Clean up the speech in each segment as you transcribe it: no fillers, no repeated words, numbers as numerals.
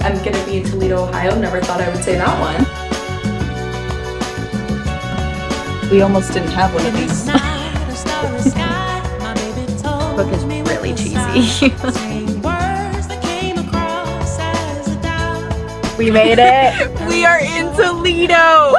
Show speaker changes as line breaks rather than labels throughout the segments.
I'm gonna be in Toledo, Ohio. Never thought I would say that one.
We almost didn't have one of these.
Book is really cheesy. We made it.
We are in Toledo.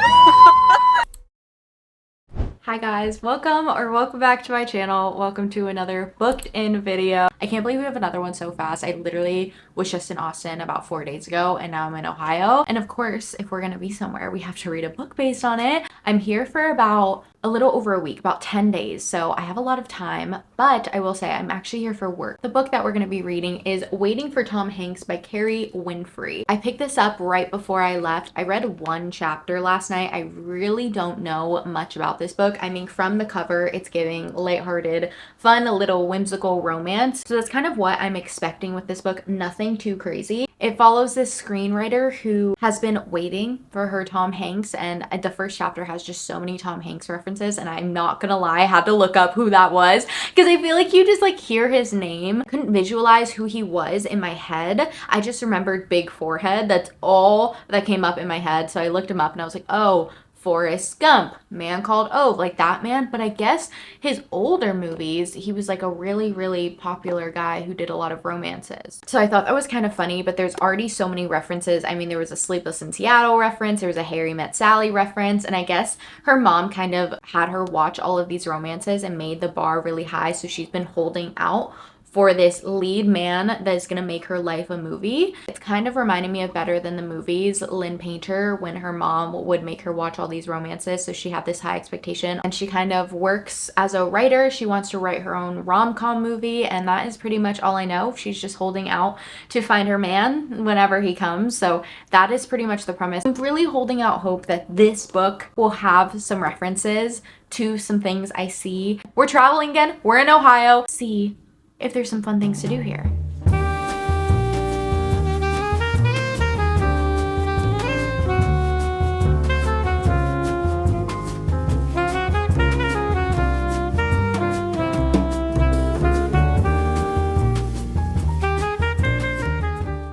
Hi guys, welcome back to my channel. Welcome to another booked in video. I can't believe we have another one so fast. I literally was just in Austin about 4 days ago and now I'm in Ohio. And of course, if we're gonna be somewhere, we have to read a book based on it. I'm here for about a little over a week, about 10 days. So I have a lot of time, but I will say I'm actually here for work. The book that we're gonna be reading is Waiting for Tom Hanks by Carrie Winfrey. I picked this up right before I left. I read one chapter last night. I really don't know much about this book. I mean, from the cover, it's giving lighthearted, fun, a little whimsical romance. So that's kind of what I'm expecting with this book. Nothing too crazy. It follows this screenwriter who has been waiting for her Tom Hanks, and the first chapter has just so many Tom Hanks references, and I'm not gonna lie, I had to look up who that was because I feel like you just like hear his name. Couldn't visualize who he was in my head. I just remembered big forehead. That's all that came up in my head. So I looked him up and I was like, oh, Forrest Gump, Man Called Ove, like that man. But I guess his older movies, he was like a really popular guy who did a lot of romances. So I thought that was kind of funny, but there's already so many references. I mean, there was a Sleepless in Seattle reference, there was a Harry Met Sally reference, and I guess her mom kind of had her watch all of these romances and made the bar really high, so she's been holding out for this lead man that is gonna make her life a movie. It's kind of reminding me of Better Than the Movies, Lynn Painter, when her mom would make her watch all these romances, so she had this high expectation. And she kind of works as a writer. She wants to write her own rom-com movie, and that is pretty much all I know. She's just holding out to find her man whenever he comes, so that is pretty much the premise. I'm really holding out hope that this book will have some references to some things I see. We're traveling again, we're in Ohio. See if there's some fun things to do here.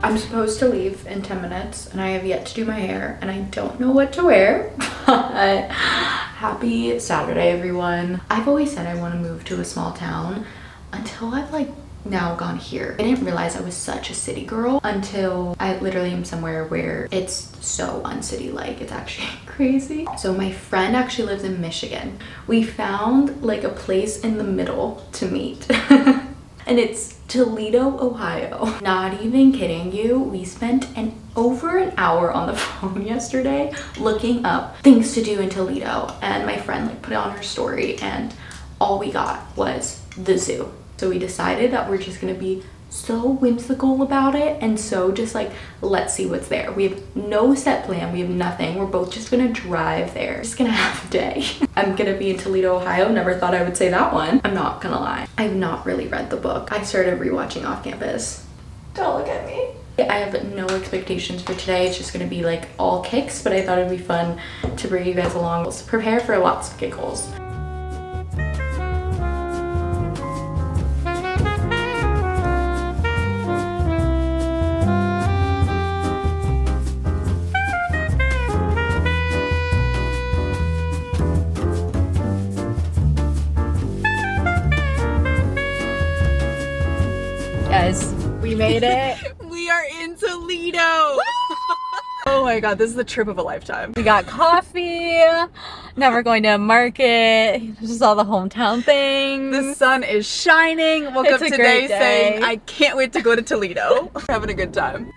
I'm supposed to leave in 10 minutes and I have yet to do my hair and I don't know what to wear. Happy Saturday, everyone. I've always said I want to move to a small town until I've like now gone here. I didn't realize I was such a city girl until I literally am somewhere where it's so uncity-like. It's actually crazy. So my friend actually lives in Michigan. We found like a place in the middle to meet. And it's Toledo, Ohio. Not even kidding you. We spent over an hour on the phone yesterday looking up things to do in Toledo. And my friend like put it on her story and all we got was the zoo. So we decided that we're just gonna be so whimsical about it and so just like, let's see what's there. We have no set plan, we have nothing. We're both just gonna drive there. Just gonna have a day. I'm gonna be in Toledo, Ohio. Never thought I would say that one. I'm not gonna lie. I've not really read the book. I started rewatching Off Campus. Don't look at me. I have no expectations for today. It's just gonna be like all kicks, but I thought it'd be fun to bring you guys along. Let's prepare for lots of giggles. Guys, we made it.
We are in Toledo. Oh my god, this is the trip of a lifetime.
We got coffee. Now we're going to a market. Just all the hometown things.
The sun is shining. Woke up
It's a
today
great day.
saying I can't wait to go to Toledo. We're having a good time.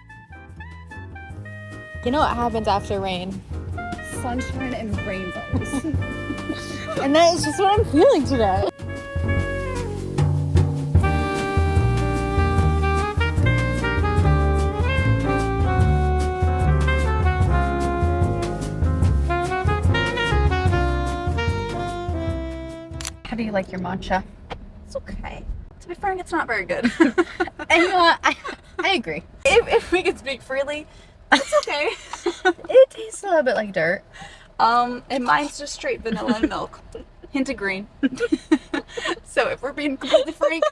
You know what happens after rain?
Sunshine and rainbows.
And that is just what I'm feeling today. How do you like your matcha?
It's okay. To be frank, it's not very good.
And you know what? I agree.
If we can speak freely, it's okay.
It tastes a little bit like dirt.
And mine's just straight vanilla and milk. Hint of green. So if we're being completely frank,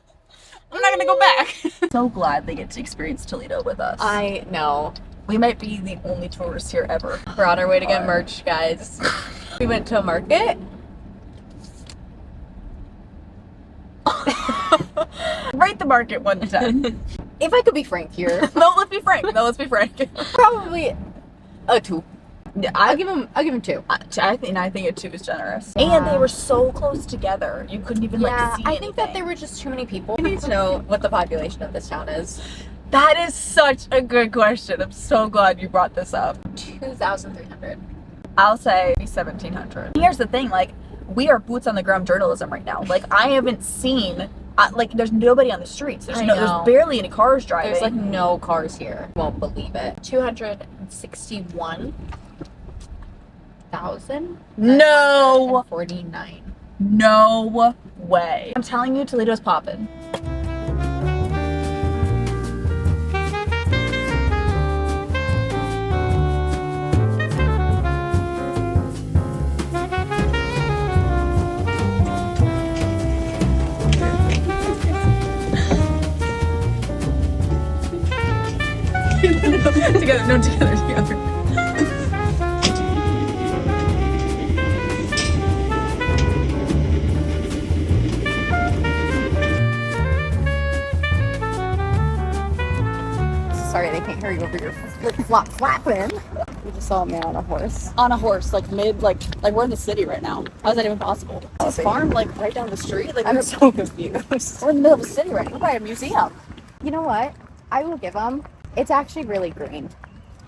I'm not gonna go back. So glad they get to experience Toledo with us.
I know.
We might be the only tourists here ever. We're on our way to get merch, guys. We went to a market. Rate the market 1 to 10.
If I could be frank here,
No, let's be frank.
probably a 2.
Yeah,
I'll give him 2.
I think a 2 is generous. And they were so close together. You couldn't even like see
I think that
anything.
there were just too many people. I need to know what the population of this town is.
That is such a good question. I'm so glad you brought this up.
2,300.
I'll say 1,700. Here's the thing, like, we are boots on the ground journalism right now. Like, I haven't seen, like, there's nobody on the streets. There's barely any cars driving.
There's like no cars here. Won't believe it. 261,000.
No.
49.
No way. I'm telling you, Toledo's popping. together.
Sorry, they can't hear you over your flapping. We just saw a man on a horse.
On a horse, like we're in the city right now. How's that even possible? This farm, like right down the street. Like
I'm so confused.
we're in the middle of the city right now. We're by a museum.
You know what? I will give them. It's actually really green.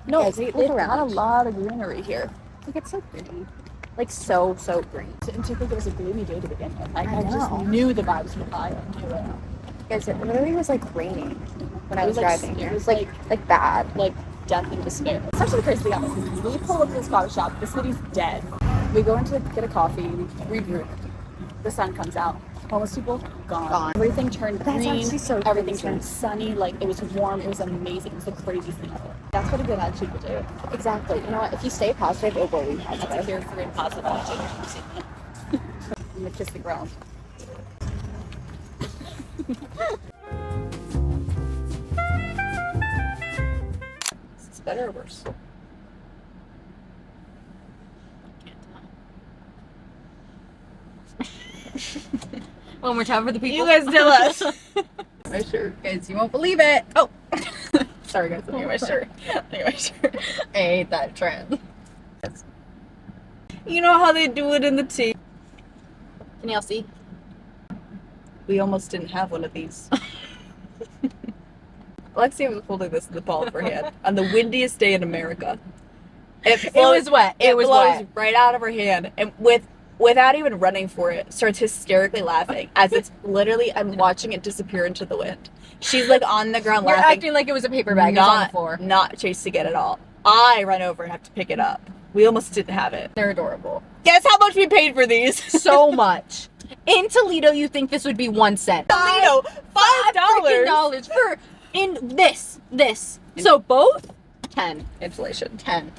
No,
Guys,
they've
look
got
around.
a lot of greenery here.
Like, it's so pretty. Like, so green.
And to think it was a gloomy day to begin with. I
know.
just knew the vibes were high into it.
Guys, it literally was like raining when I was
like,
driving here.
it was
like bad.
Like death and despair. It's actually the crazy thing about this. We pull up to this coffee shop, the city's dead. We go in to get a coffee, we regroup. The sun comes out. Homeless people gone. Everything turned
That's
green.
actually so
Everything
crazy.
turned sunny. Like it was warm. It was amazing. It was the craziest thing ever. That's what a good attitude will do.
Exactly. You know what? If you stay positive, it will be
That's a
positive.
carefree and positive attitude. I'm gonna kiss the ground. Is this better or worse?
One more time for the people.
You guys tell us. My shirt, guys, you won't believe it. Oh, sorry guys, look at my shirt. Look at my shirt.
I hate that trend.
You know how they do it in the tea.
Can y'all see?
We almost didn't have one of these. Alexia was holding this in the palm of her hand on the windiest day in America. It
was wet. It was
blows
wet.
right out of her hand, and without even running for it, starts hysterically laughing as it's literally I'm watching it disappear into the wind. She's like on the ground
You're
laughing.
acting like it was a paper bag. It was on the floor.
Not chasing it at all. I run over and have to pick it up. We almost didn't have it.
They're adorable.
Guess how much we paid for these?
So much. In Toledo, you think this would be 1 cent?
Toledo, $5
for this. So both 10.
Inflation.
10.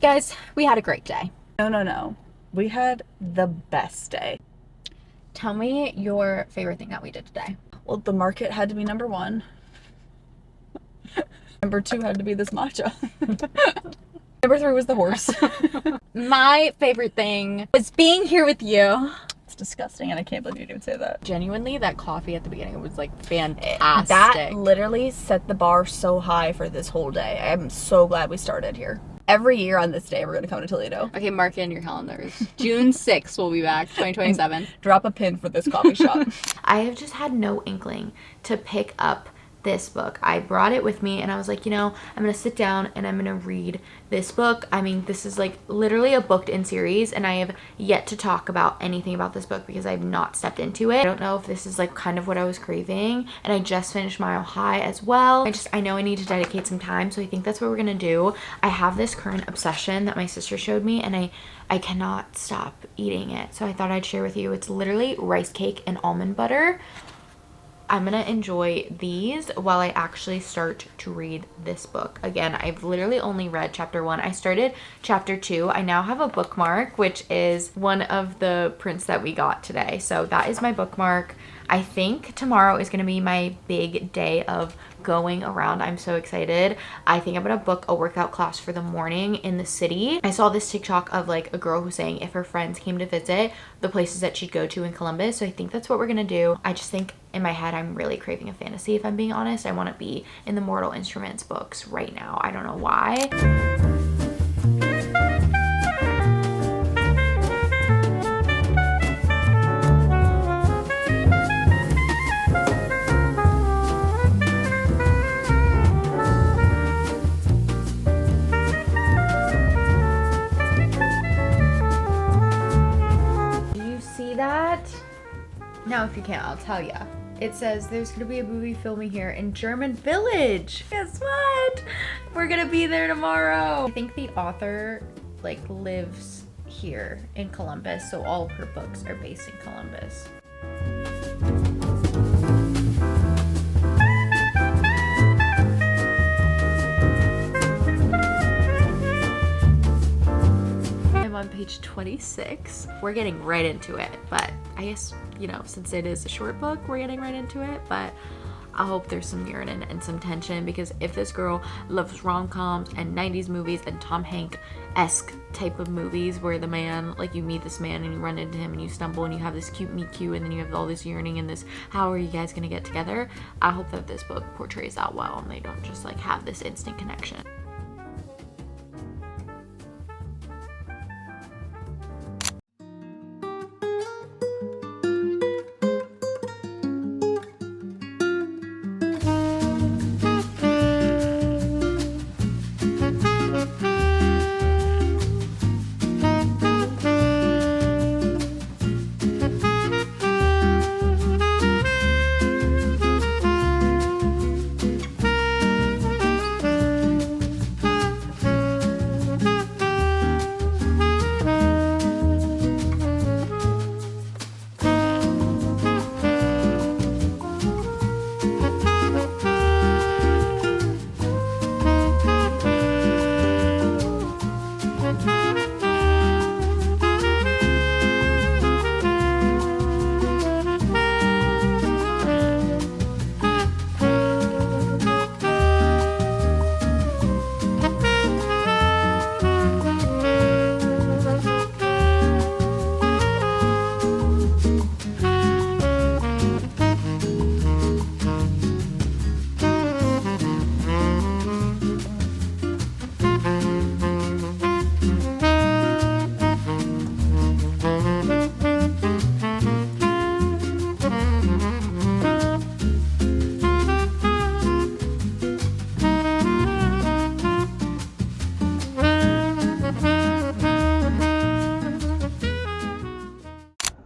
Guys, we had a great day.
No. We had the best day.
Tell me your favorite thing that we did today.
Well, the market had to be number 1. Number 2 had to be this matcha. Number 3 was the horse.
My favorite thing was being here with you.
It's disgusting, and I can't believe you didn't say that.
Genuinely, that coffee at the beginning was like fantastic.
That literally set the bar so high for this whole day. I'm so glad we started here. Every year on this day, we're going to come to Toledo.
Okay, mark it in your calendars. June 6th, we'll be back, 2027.
Drop a pin for this coffee shop.
I have just had no inkling to pick up this book. I brought it with me and I was like, you know, I'm gonna sit down and I'm gonna read this book. I mean, this is like literally a booked in series and I have yet to talk about anything about this book because I've not stepped into it. I don't know if this is like kind of what I was craving, and I just finished Mile High as well. I know I need to dedicate some time, so I think that's what we're gonna do. I have this current obsession that my sister showed me and I cannot stop eating it, so I thought I'd share with you. It's literally rice cake and almond butter. I'm gonna enjoy these while I actually start to read this book. Again, I've literally only read chapter 1. I started chapter 2. I now have a bookmark, which is one of the prints that we got today. So that is my bookmark. I think tomorrow is going to be my big day of going around. I'm so excited. I think I'm going to book a workout class for the morning in the city. I saw this TikTok of like a girl who's saying if her friends came to visit, the places that she'd go to in Columbus. So I think that's what we're going to do. I just think in my head, I'm really craving a fantasy. If I'm being honest, I want to be in the Mortal Instruments books right now. I don't know why. Now, if you can't, I'll tell ya. It says there's gonna be a movie filming here in German Village. Guess what? We're gonna be there tomorrow. I think the author like lives here in Columbus, so all of her books are based in Columbus. I'm on page 26. We're getting right into it, but I guess, you know, since it is a short book, we're getting right into it, but I hope there's some yearning and some tension, because if this girl loves rom-coms and 90s movies and Tom Hanks-esque type of movies where the man, like you meet this man and you run into him and you stumble and you have this cute meet cute and then you have all this yearning and this how are you guys gonna get together, I hope that this book portrays that well and they don't just like have this instant connection.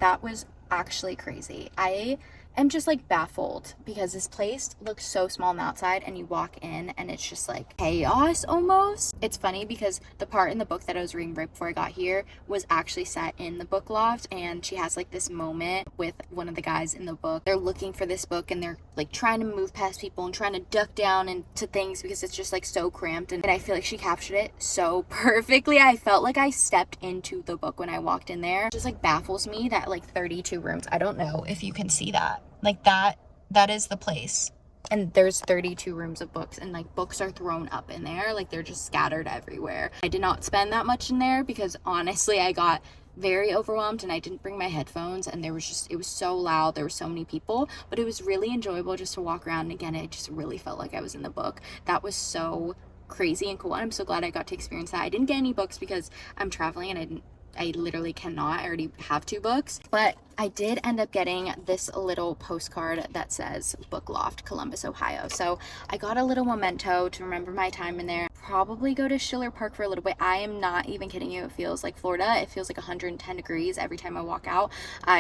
That was actually crazy. I am just like baffled because this place looks so small on the outside and you walk in and it's just like chaos almost. It's funny because the part in the book that I was reading right before I got here was actually set in the book loft, and she has like this moment with one of the guys in the book. They're looking for this book and they're like trying to move past people and trying to duck down into things because it's just like so cramped, and I feel like she captured it so perfectly. I felt like I stepped into the book when I walked in there. It just like baffles me that like 32 rooms, I don't know if you can see that, like that is the place, and there's 32 rooms of books, and like books are thrown up in there, like they're just scattered everywhere. I did not spend that much in there because honestly I got very overwhelmed and I didn't bring my headphones, and it was so loud, there were so many people, but it was really enjoyable just to walk around, and again, I just really felt like I was in the book. That was so crazy and cool, and I'm so glad I got to experience that. I didn't get any books because I'm traveling and I literally cannot. I already have 2 books, but I did end up getting this little postcard that says Book Loft, Columbus, Ohio. So I got a little memento to remember my time in there. Probably go to Schiller Park for a little bit. I am not even kidding you. It feels like Florida. It feels like 110 degrees every time I walk out.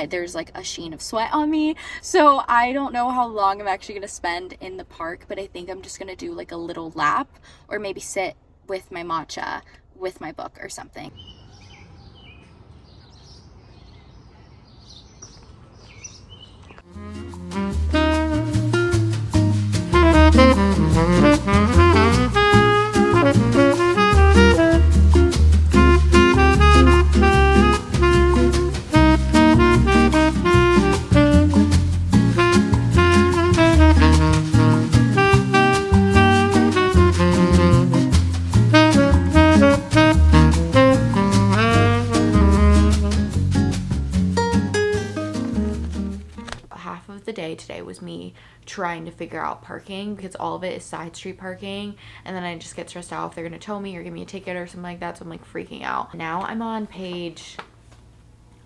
There's like a sheen of sweat on me. So I don't know how long I'm actually going to spend in the park, but I think I'm just going to do like a little lap or maybe sit with my matcha with my book or something. of the day today was me trying to figure out parking, because all of it is side street parking, and then I just get stressed out if they're gonna tow me or give me a ticket or something like that, so I'm like freaking out. Now I'm on page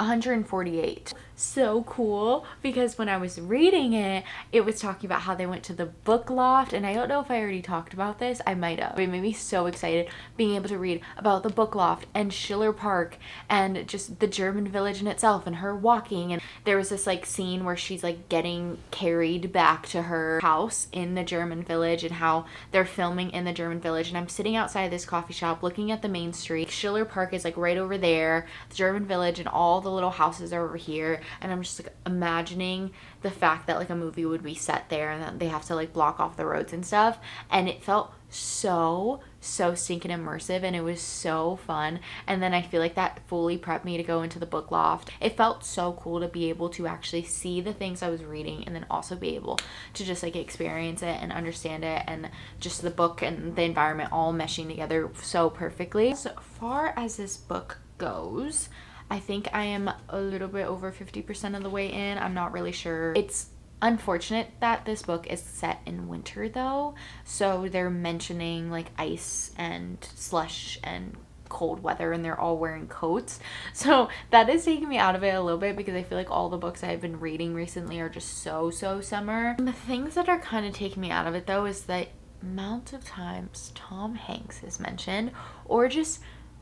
148. So cool, because when I was reading it, it was talking about how they went to the book loft, and I don't know if I already talked about this. I might have. It made me so excited being able to read about the book loft and Schiller Park and just the German village in itself and her walking. And there was this like scene where she's like getting carried back to her house in the German village, and how they're filming in the German village. And I'm sitting outside this coffee shop looking at the main street. Schiller Park is like right over there, the German village and all the little houses are over here, and I'm just like imagining the fact that like a movie would be set there and that they have to like block off the roads and stuff, and it felt so stinking immersive, and it was so fun. And then I feel like that fully prepped me to go into the book loft. It felt so cool to be able to actually see the things I was reading, and then also be able to just like experience it and understand it, and just the book and the environment all meshing together so perfectly. So far as this book goes, I think I am a little bit over 50% of the way in. I'm not really sure. It's unfortunate that this book is set in winter though, so they're mentioning like ice and slush and cold weather, and they're all wearing coats, so that is taking me out of it a little bit, because I feel like all the books I've been reading recently are just so summer. And the things that are kind of taking me out of it though is the amount of times Tom Hanks is mentioned, or just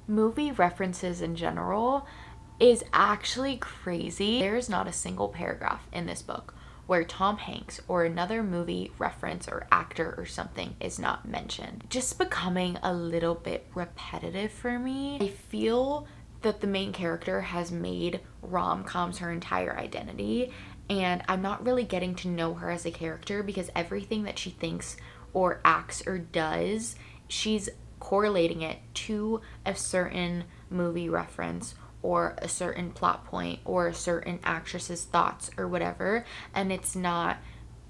movie references in general, is actually crazy. There's not a single paragraph in this book where Tom Hanks or another movie reference or actor or something is not mentioned. Just becoming a little bit repetitive for me. I feel that the main character has made rom-coms her entire identity, and I'm not really getting to know her as a character, because everything that she thinks or acts or does, she's correlating it to a certain movie reference or a certain plot point or a certain actress's thoughts or whatever, and it's not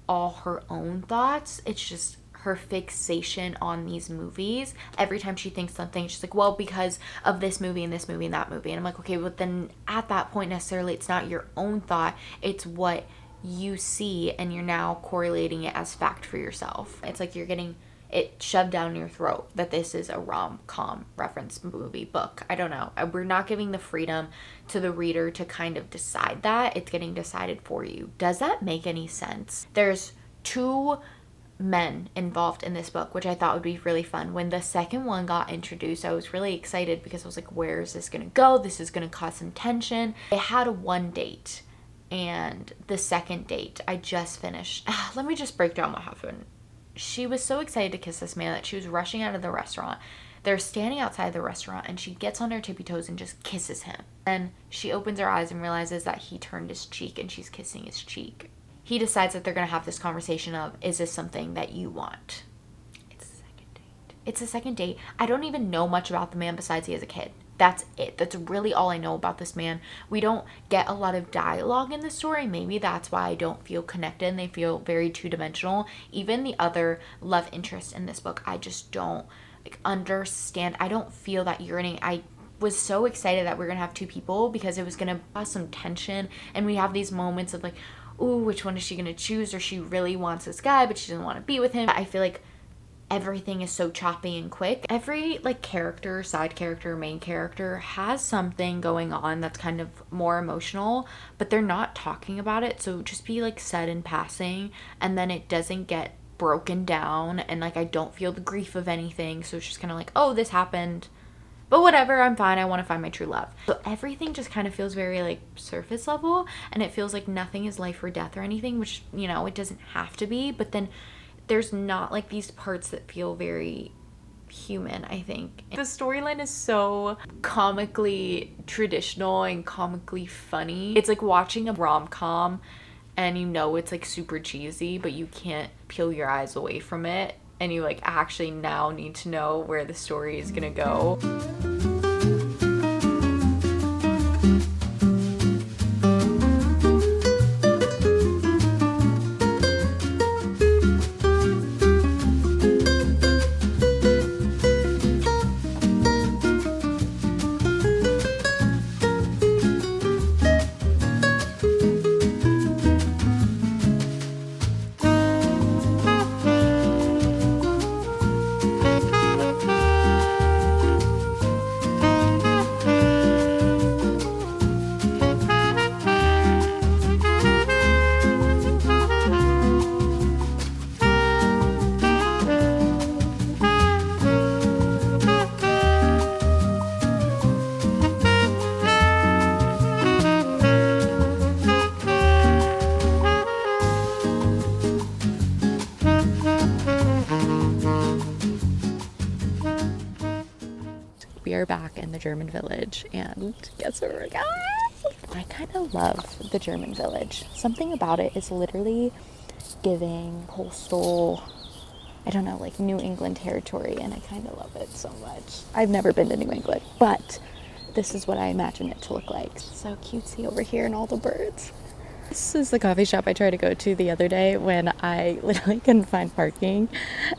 all her own thoughts. It's just her fixation on these movies. Every time she thinks something, she's like, well, because of this movie and this movie and that movie. And I'm like, okay, but then at that point necessarily it's not your own thought, it's what you see, and you're now correlating it as fact for yourself. It's like you're getting it shoved down your throat that this is a rom-com reference movie book. I don't know. We're not giving the freedom to the reader to kind of decide that. It's getting decided for you. Does that make any sense? There's 2 men involved in this book, which I thought would be really fun. When the second one got introduced, I was really excited, because I was like, where is this gonna go? This is gonna cause some tension. They had one date, and the second date I just finished. Let me just break down what happened. She was so excited to kiss this man that she was rushing out of the restaurant. They're standing outside the restaurant, and she gets on her tippy toes and just kisses him. Then she opens her eyes and realizes that he turned his cheek, and she's kissing his cheek. He decides that they're going to have this conversation of, is this something that you want? It's a second date. It's a second date. I don't even know much about the man besides he has a kid. That's it. That's really all I know about this man. We don't get a lot of dialogue in the story. Maybe that's why I don't feel connected, and they feel very two-dimensional. Even the other love interest in this book, I just don't like understand. I don't feel that yearning. I was so excited that we're gonna have 2 people, because it was gonna cause some tension, and we have these moments of like, ooh, which one is she gonna choose? Or she really wants this guy but she doesn't want to be with him. I feel like everything is so choppy and quick. Every like character, side character, main character has something going on that's kind of more emotional, but they're not talking about it, so just be like said in passing, and then it doesn't get broken down, and like I don't feel the grief of anything, so it's just kind of like, oh, this happened, but whatever, I'm fine, I want to find my true love. So everything just kind of feels very like surface level, and it feels like nothing is life or death or anything, which, you know, it doesn't have to be, but then there's not like these parts that feel very human, I think. The storyline is so comically traditional and comically funny. It's like watching a rom-com, and you know it's like super cheesy, but you can't peel your eyes away from it, and you like actually now need to know where the story is gonna go. the German village, and guess what we got? I kind of love the German village. Something about it is literally giving coastal, I don't know, like New England territory, and I kind of love it so much. I've never been to New England, but this is what I imagine it to look like. So cutesy over here and all the birds. This is the coffee shop I tried to go to the other day when I literally couldn't find parking,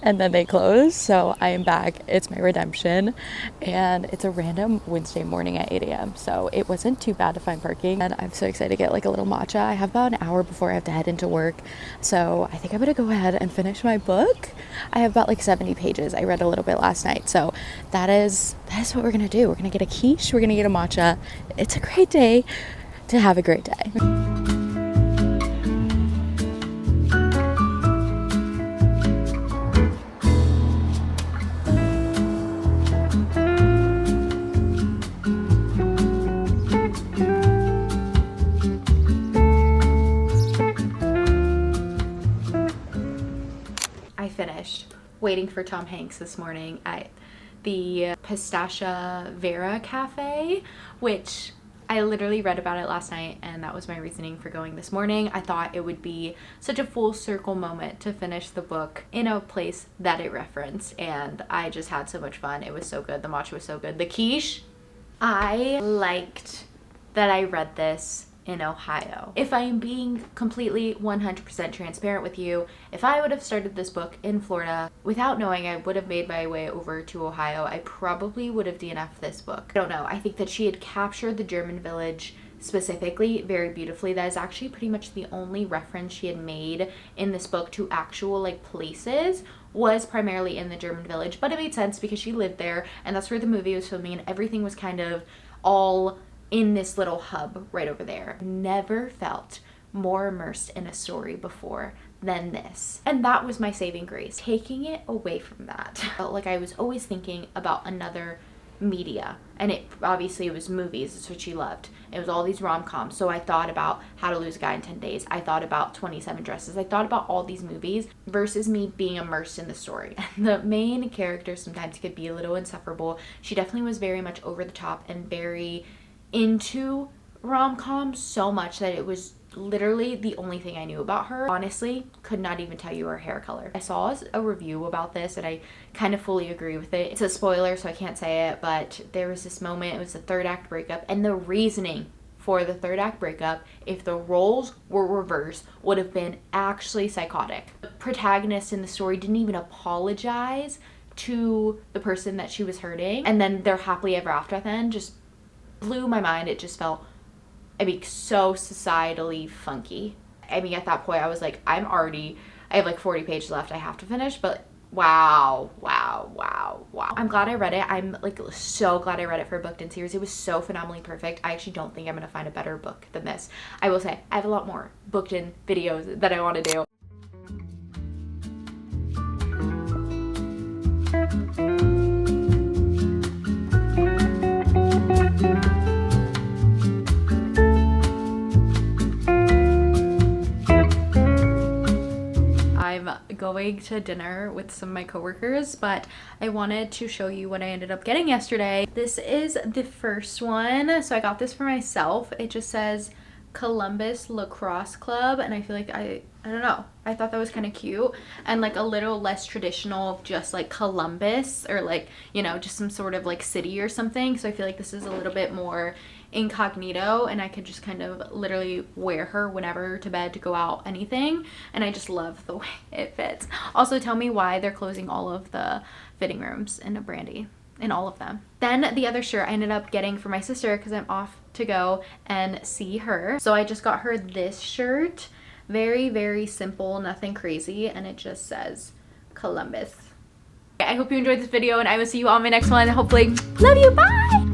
and then they closed. So I am back. It's my redemption, and it's a random Wednesday morning at 8 a.m. So it wasn't too bad to find parking, and I'm so excited to get like a little matcha. I have about an hour before I have to head into work, so I think I'm gonna go ahead and finish my book. I have about like 70 pages. I read a little bit last night, so that is what we're gonna do. We're gonna get a quiche. We're gonna get a matcha. It's a great day to have a great day. Finished waiting for Tom Hanks this morning at the Pistachia Vera Cafe, which I literally read about it last night, and that was my reasoning for going this morning. I thought it would be such a full circle moment to finish the book in a place that it referenced, and I just had so much fun. It was so good. The matcha was so good. The quiche, I liked that I read this in Ohio. If I am being completely 100% transparent with you, if I would have started this book in Florida without knowing I would have made my way over to Ohio, I probably would have DNF'd this book. I don't know. I think that she had captured the German village specifically very beautifully. That is actually pretty much the only reference she had made in this book to actual like places, was primarily in the German village, but it made sense because she lived there, and that's where the movie was filming, and everything was kind of all in this little hub right over there. Never felt more immersed in a story before than this. And that was my saving grace. Taking it away from that, I felt like I was always thinking about another media, and it obviously was movies. It's what she loved. It was all these rom-coms. So I thought about How to Lose a Guy in 10 Days. I thought about 27 Dresses. I thought about all these movies versus me being immersed in the story. And the main character sometimes could be a little insufferable. She definitely was very much over the top and very into rom-coms, so much that it was literally the only thing I knew about her. Honestly, could not even tell you her hair color. I saw a review about this and I kind of fully agree with it. It's a spoiler, so I can't say it, but there was this moment, it was the third act breakup, and the reasoning for the third act breakup, if the roles were reversed, would have been actually psychotic. The protagonist in the story didn't even apologize to the person that she was hurting, and then their happily ever after then just blew my mind. It just felt, I mean, so societally funky. I mean, at that point I was like, I have like 40 pages left I have to finish, but wow. I'm glad I read it. I'm like so glad I read it for a booked in series. It was so phenomenally perfect. I actually don't think I'm gonna find a better book than this. I will say I have a lot more booked in videos that I want to do. Going to dinner with some of my coworkers, but I wanted to show you what I ended up getting yesterday. This is the first one. So I got this for myself. It just says Columbus Lacrosse Club, and I feel like I don't know, I thought that was kind of cute and like a little less traditional of just like Columbus, or like, you know, just some sort of like city or something. So I feel like this is a little bit more incognito, and I could just kind of literally wear her whenever to bed, to go out, anything. And I just love the way it fits. Also, tell me why they're closing all of the fitting rooms in Brandy, in all of them. Then the other shirt I ended up getting for my sister because I'm off to go and see her. So I just got her this shirt. Very, very simple, nothing crazy, and it just says Columbus. I hope you enjoyed this video, and I will see you on my next one. Hopefully, love you, bye!